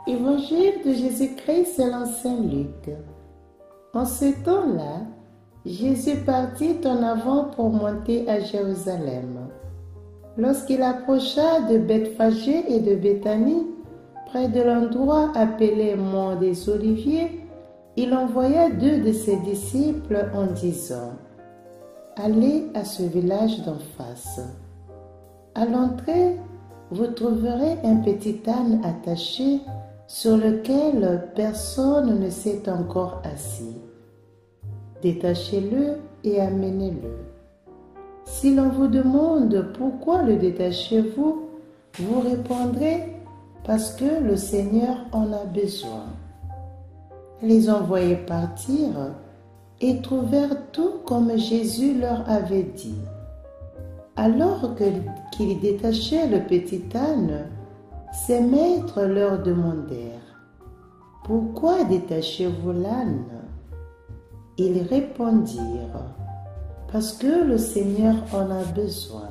Évangile de Jésus-Christ selon Saint Luc. En ce temps-là, Jésus partit en avant pour monter à Jérusalem. Lorsqu'il approcha de Bethphagée et de Béthanie, près de l'endroit appelé Mont des Oliviers, il envoya 2 de ses disciples en disant : « Allez à ce village d'en face. À l'entrée, vous trouverez un petit âne attaché sur lequel personne ne s'est encore assis. Détachez-le et amenez-le. Si l'on vous demande pourquoi le détachez-vous, vous répondrez : parce que le Seigneur en a besoin. » Les envoyés partirent et trouvèrent tout comme Jésus leur avait dit. Alors qu'ils détachaient le petit âne, ses maîtres leur demandèrent : « Pourquoi détachez-vous l'âne ?» Ils répondirent : « Parce que le Seigneur en a besoin. »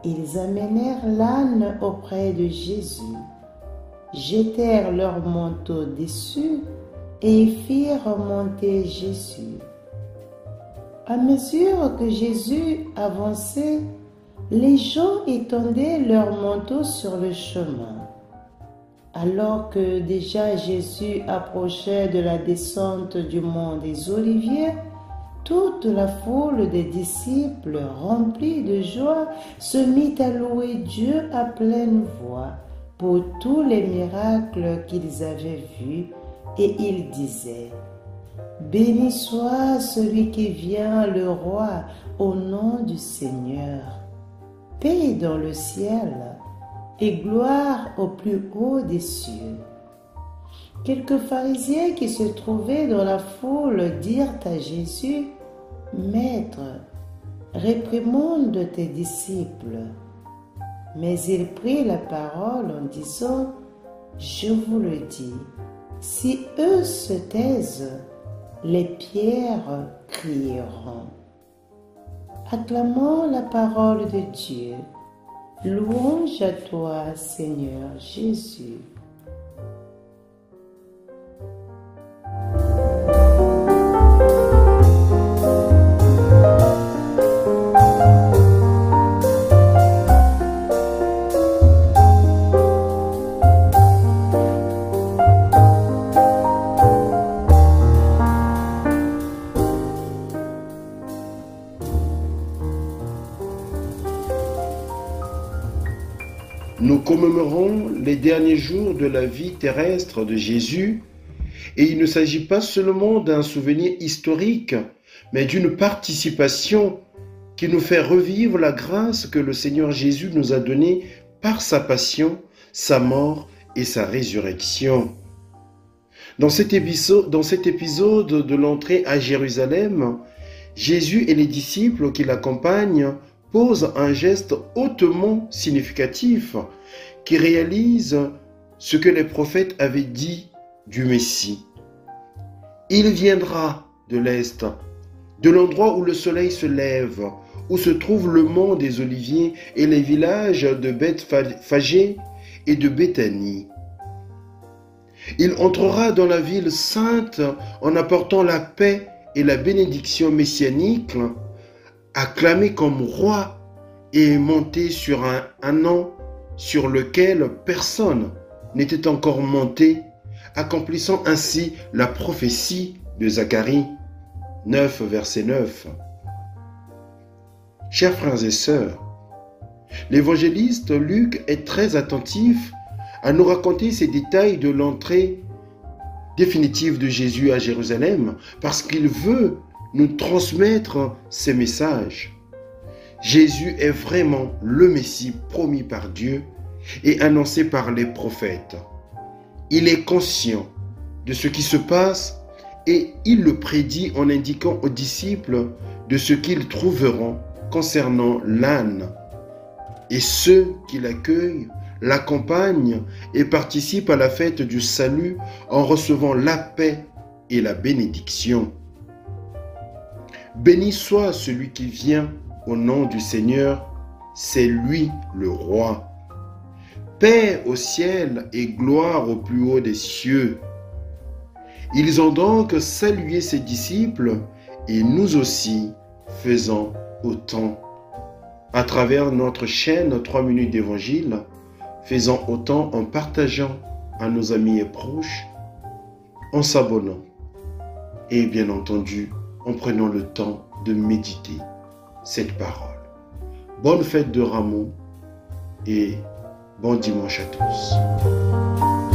Ils amenèrent l'âne auprès de Jésus, jetèrent leur manteau dessus et firent monter Jésus. À mesure que Jésus avançait, les gens étendaient leurs manteaux sur le chemin. Alors que déjà Jésus approchait de la descente du mont des Oliviers, toute la foule des disciples, remplie de joie, se mit à louer Dieu à pleine voix pour tous les miracles qu'ils avaient vus, et ils disaient : « Béni soit celui qui vient, le roi, au nom du Seigneur. Paix dans le ciel et gloire au plus haut des cieux. » Quelques pharisiens qui se trouvaient dans la foule dirent à Jésus : « Maître, réprimande tes disciples. » Mais il prit la parole en disant : « Je vous le dis, si eux se taisent, les pierres crieront. » Acclamons la parole de Dieu. Louange à toi, Seigneur Jésus. Nous commémorons les derniers jours de la vie terrestre de Jésus, et il ne s'agit pas seulement d'un souvenir historique, mais d'une participation qui nous fait revivre la grâce que le Seigneur Jésus nous a donnée par sa passion, sa mort et sa résurrection. Dans cet épisode de l'entrée à Jérusalem, Jésus et les disciples qui l'accompagnent posent un geste hautement significatif qui réalise ce que les prophètes avaient dit du Messie. Il viendra de l'Est, de l'endroit où le soleil se lève, où se trouve le mont des Oliviers et les villages de Bethphagée et de Béthanie. Il entrera dans la ville sainte en apportant la paix et la bénédiction messianique, acclamé comme roi et monté sur un âne sur lequel personne n'était encore monté, accomplissant ainsi la prophétie de Zacharie 9, verset 9. Chers frères et sœurs, l'évangéliste Luc est très attentif à nous raconter ces détails de l'entrée définitive de Jésus à Jérusalem parce qu'il veut nous transmettre ces messages. Jésus est vraiment le Messie promis par Dieu et annoncé par les prophètes. Il est conscient de ce qui se passe et il le prédit en indiquant aux disciples de ce qu'ils trouveront concernant l'âne. Et ceux qui l'accueillent l'accompagne et participe à la fête du salut en recevant la paix et la bénédiction. Béni soit celui qui vient au nom du Seigneur, c'est lui le roi. Paix au ciel et gloire au plus haut des cieux. Ils ont donc salué ses disciples et nous aussi faisons autant. À travers notre chaîne 3 minutes d'évangile, faisons autant en partageant à nos amis et proches, en s'abonnant et bien entendu en prenant le temps de méditer cette parole. Bonne fête de Rameau et bon dimanche à tous.